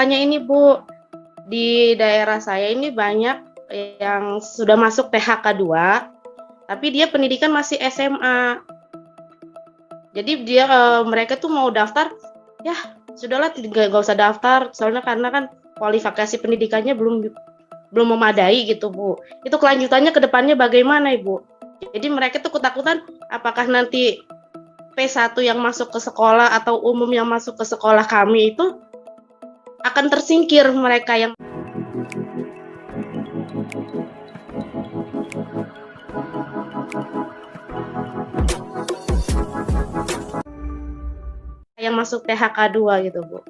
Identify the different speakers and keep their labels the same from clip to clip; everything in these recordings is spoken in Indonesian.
Speaker 1: Makanya ini Bu, di daerah saya ini banyak yang sudah masuk PHK 2, tapi dia pendidikan masih SMA. Jadi mereka tuh mau daftar, ya sudahlah nggak usah daftar, soalnya karena kan kualifikasi pendidikannya belum memadai gitu Bu. Itu kelanjutannya ke depannya bagaimana Ibu? Jadi mereka tuh ketakutan apakah nanti P1 yang masuk ke sekolah atau umum yang masuk ke sekolah kami itu akan tersingkir mereka yang masuk PHK 2 gitu Bu.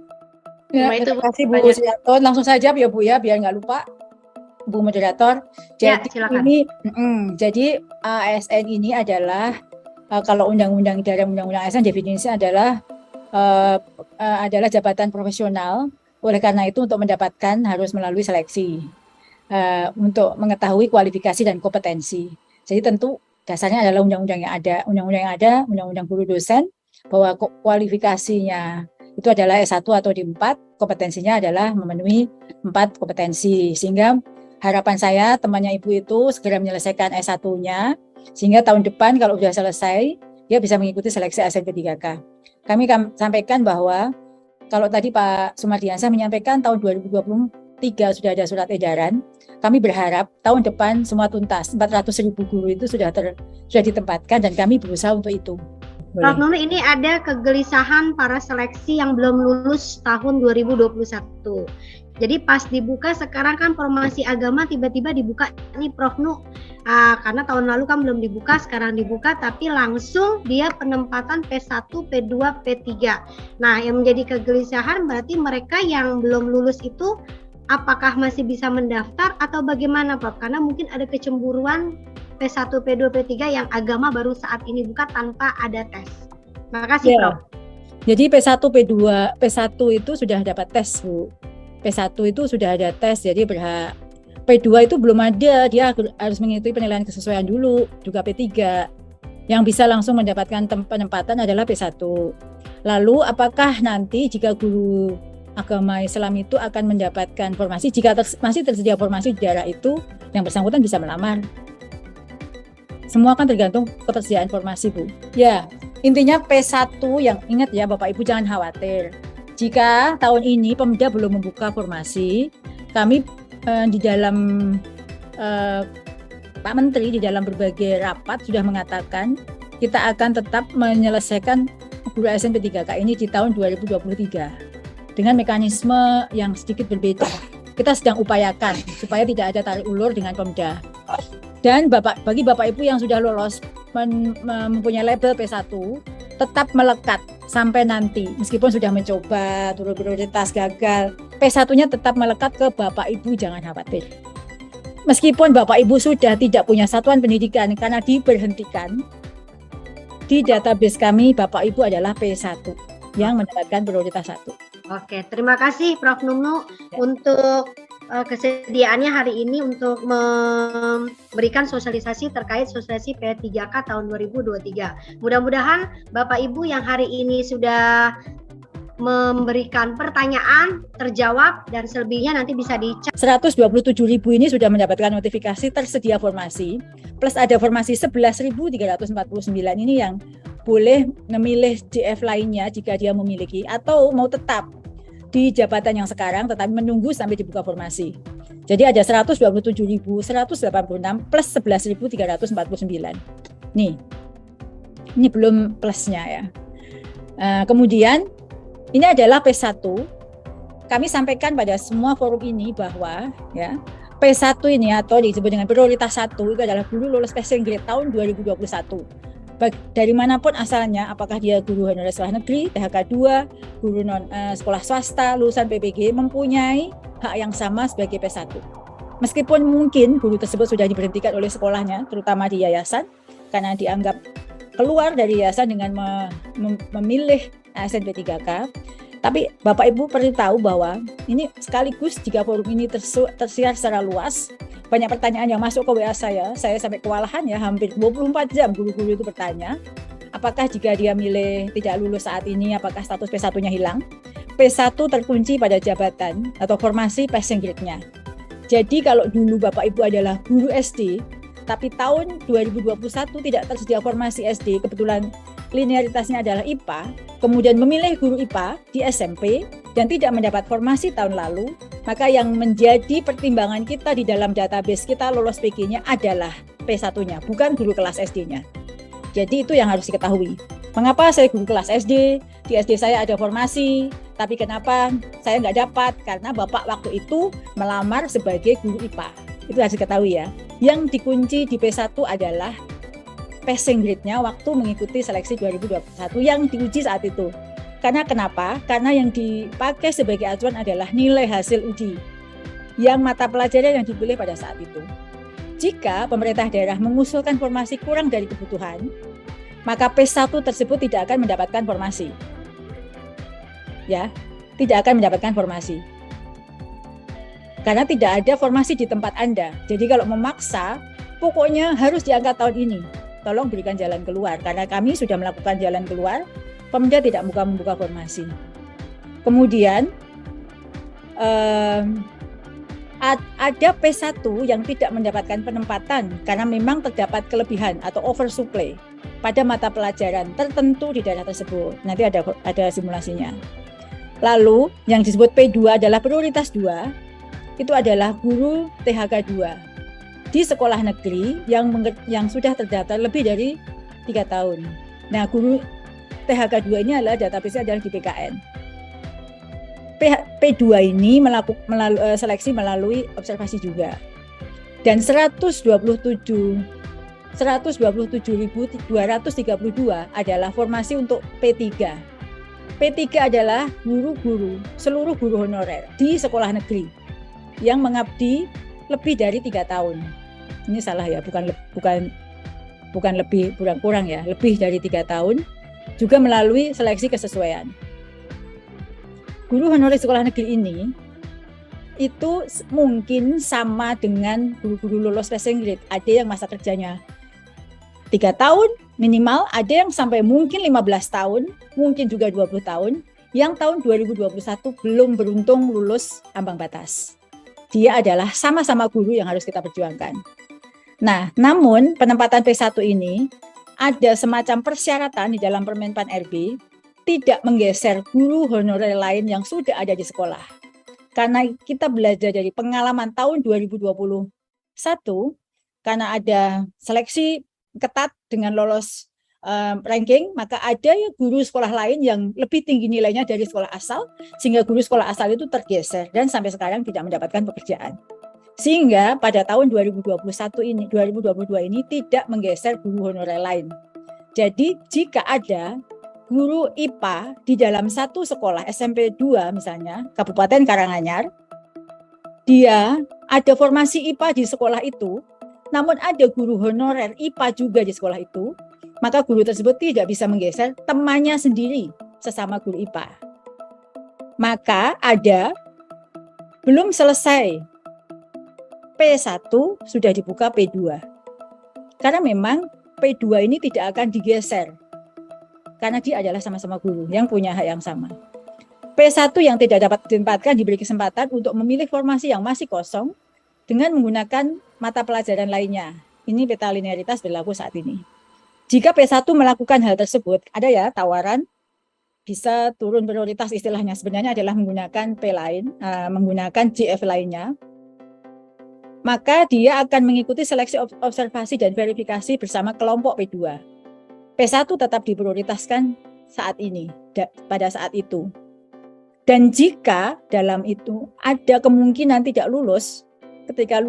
Speaker 2: Ya, terima kasih Bu Suyanto. Langsung saja ya Bu ya, biar nggak lupa Bu Moderator. Jadi
Speaker 1: ya,
Speaker 2: jadi ASN ini adalah kalau undang-undang dalam undang-undang ASN definisinya adalah jabatan profesional. Oleh karena itu untuk mendapatkan harus melalui seleksi untuk mengetahui kualifikasi dan kompetensi. Jadi tentu dasarnya adalah undang-undang yang ada, undang-undang guru dosen, bahwa kualifikasinya itu adalah S1 atau D4, kompetensinya adalah memenuhi 4 kompetensi. Sehingga harapan saya temannya Ibu itu segera menyelesaikan S1-nya, sehingga tahun depan kalau sudah selesai, dia bisa mengikuti seleksi ASN P3K. Kami sampaikan bahwa kalau tadi Pak Sumardiansyah menyampaikan tahun 2023 sudah ada surat edaran, kami berharap tahun depan semua tuntas, 400.000 guru itu sudah ditempatkan dan kami berusaha untuk itu.
Speaker 3: Prof. Nunu, ini ada kegelisahan para seleksi yang belum lulus tahun 2021. Jadi pas dibuka sekarang kan formasi agama tiba-tiba dibuka nih Prof. Nu, karena tahun lalu kan belum dibuka, sekarang dibuka tapi langsung dia penempatan P1, P2, P3. Nah yang menjadi kegelisahan berarti mereka yang belum lulus itu apakah masih bisa mendaftar atau bagaimana Prof? Karena mungkin ada kecemburuan P1, P2, P3 yang agama baru saat ini buka tanpa ada tes. Makasih Prof.
Speaker 2: Jadi P1 itu sudah dapat tes Bu. P1 itu sudah ada tes, jadi P2 itu belum ada, dia harus mengikuti penilaian kesesuaian dulu, juga P3. Yang bisa langsung mendapatkan penempatan adalah P1. Lalu apakah nanti jika guru agama Islam itu akan mendapatkan formasi, jika masih tersedia formasi di daerah itu, yang bersangkutan bisa melamar. Semua kan tergantung ketersediaan formasi Bu. Ya, intinya P1 yang ingat ya Bapak Ibu jangan khawatir. Jika tahun ini Pemda belum membuka formasi, kami di dalam Pak Menteri di dalam berbagai rapat sudah mengatakan kita akan tetap menyelesaikan guru ASN P3K ini di tahun 2023 dengan mekanisme yang sedikit berbeda. Kita sedang upayakan supaya tidak ada tarik ulur dengan Pemda. Dan bagi Bapak Ibu yang sudah lolos mempunyai label P1 tetap melekat sampai nanti, meskipun sudah mencoba turun prioritas gagal, P1-nya tetap melekat ke Bapak Ibu, jangan khawatir. Meskipun Bapak Ibu sudah tidak punya satuan pendidikan karena diberhentikan, di database kami Bapak Ibu adalah P1 yang mendapatkan prioritas 1.
Speaker 3: Oke, terima kasih Prof. Nunu untuk kesediaannya hari ini untuk memberikan sosialisasi terkait sosialisasi P3K tahun 2023. Mudah-mudahan Bapak Ibu yang hari ini sudah memberikan pertanyaan terjawab dan selebihnya nanti bisa dicek.
Speaker 2: 127.000 ini sudah mendapatkan notifikasi tersedia formasi, plus ada formasi 11.349 ini yang boleh memilih JF lainnya jika dia memiliki atau mau tetap di jabatan yang sekarang tetapi menunggu sampai dibuka formasi. Jadi ada 127.186 plus 11.349. Nih, ini belum plusnya ya. Kemudian ini adalah P1. Kami sampaikan pada semua forum ini bahwa ya P1 ini atau disebut dengan prioritas 1 itu adalah guru lulus passing grade tahun 2021. Dari manapun asalnya, apakah dia guru honorer sekolah negeri, PHK 2, guru sekolah swasta, lulusan PPG, mempunyai hak yang sama sebagai P1. Meskipun mungkin guru tersebut sudah diberhentikan oleh sekolahnya, terutama di yayasan, karena dianggap keluar dari yayasan dengan memilih ASN P3K, tapi Bapak Ibu perlu tahu bahwa ini sekaligus jika forum ini tersiar secara luas, banyak pertanyaan yang masuk ke WA saya sampai kewalahan ya, hampir 24 jam guru-guru itu bertanya, apakah jika dia milih tidak lulus saat ini, apakah status P1-nya hilang? P1 terkunci pada jabatan atau formasi passing grade-nya. Jadi kalau dulu Bapak Ibu adalah guru SD, tapi tahun 2021 tidak tersedia formasi SD, kebetulan linearitasnya adalah IPA, kemudian memilih guru IPA di SMP dan tidak mendapat formasi tahun lalu, maka yang menjadi pertimbangan kita di dalam database kita lolos PG-nya adalah P1-nya, bukan guru kelas SD-nya. Jadi itu yang harus diketahui. Mengapa saya guru kelas SD, di SD saya ada formasi, tapi kenapa saya nggak dapat? Karena Bapak waktu itu melamar sebagai guru IPA. Itu harus diketahui ya. Yang dikunci di P1 adalah passing grade-nya waktu mengikuti seleksi 2021 yang diuji saat itu. Karena kenapa? Karena yang dipakai sebagai acuan adalah nilai hasil uji yang mata pelajaran yang dipilih pada saat itu. Jika pemerintah daerah mengusulkan formasi kurang dari kebutuhan, maka P1 tersebut tidak akan mendapatkan formasi. Ya, tidak akan mendapatkan formasi. Karena tidak ada formasi di tempat Anda. Jadi kalau memaksa, pokoknya harus diangkat tahun ini. Tolong berikan jalan keluar. Karena kami sudah melakukan jalan keluar, Pemda tidak membuka formasi. Kemudian, ada P1 yang tidak mendapatkan penempatan karena memang terdapat kelebihan atau oversupply pada mata pelajaran tertentu di daerah tersebut. Nanti ada simulasinya. Lalu yang disebut P2 adalah prioritas 2, itu adalah guru THK 2 di sekolah negeri yang sudah terdaftar lebih dari 3 tahun. Nah, guru THK 2 ini adalah database adalah di PKN. P2 ini seleksi melalui observasi juga. Dan 127.232 adalah formasi untuk P3. P3 adalah guru-guru, seluruh guru honorer di sekolah negeri yang mengabdi lebih dari 3 tahun. Ini salah ya, bukan lebih, kurang ya, lebih dari 3 tahun, juga melalui seleksi kesesuaian. Guru honorer sekolah negeri ini itu mungkin sama dengan guru-guru lolos passing grade. Ada yang masa kerjanya 3 tahun minimal, ada yang sampai mungkin 15 tahun, mungkin juga 20 tahun, yang tahun 2021 belum beruntung lulus ambang batas. Dia adalah sama-sama guru yang harus kita perjuangkan. Nah, namun penempatan P1 ini ada semacam persyaratan di dalam Permenpan RB tidak menggeser guru honorer lain yang sudah ada di sekolah. Karena kita belajar dari pengalaman tahun 2021, karena ada seleksi ketat dengan lolos ranking, maka ada ya guru sekolah lain yang lebih tinggi nilainya dari sekolah asal, sehingga guru sekolah asal itu tergeser dan sampai sekarang tidak mendapatkan pekerjaan. Sehingga pada tahun 2022 ini tidak menggeser guru honorer lain. Jadi jika ada guru IPA di dalam satu sekolah SMP 2 misalnya, Kabupaten Karanganyar, dia ada formasi IPA di sekolah itu, namun ada guru honorer IPA juga di sekolah itu, maka guru tersebut tidak bisa menggeser temannya sendiri sesama guru IPA. Maka ada belum selesai P1 sudah dibuka P2. Karena memang P2 ini tidak akan digeser. Karena dia adalah sama-sama guru yang punya hak yang sama. P1 yang tidak dapat ditempatkan diberi kesempatan untuk memilih formasi yang masih kosong dengan menggunakan mata pelajaran lainnya. Ini peta linearitas berlaku saat ini. Jika P1 melakukan hal tersebut, ada ya tawaran bisa turun prioritas, istilahnya sebenarnya adalah menggunakan P lain, menggunakan GF lainnya. Maka dia akan mengikuti seleksi observasi dan verifikasi bersama kelompok P2. P1 tetap diprioritaskan saat ini, pada saat itu. Dan jika dalam itu ada kemungkinan tidak lulus, ketika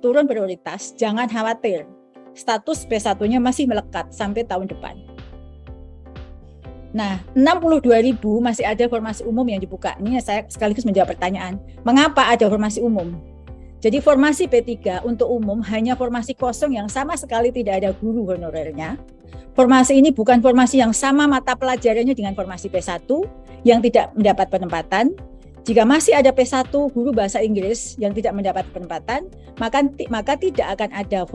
Speaker 2: turun prioritas, jangan khawatir. Status P1-nya masih melekat sampai tahun depan. Nah, 62.000 masih ada formasi umum yang dibuka. Ini saya sekaligus menjawab pertanyaan, mengapa ada formasi umum? Jadi formasi P3 untuk umum hanya formasi kosong yang sama sekali tidak ada guru honorernya. Formasi ini bukan formasi yang sama mata pelajarannya dengan formasi P1 yang tidak mendapat penempatan. Jika masih ada P1 guru bahasa Inggris yang tidak mendapat penempatan, maka tidak akan ada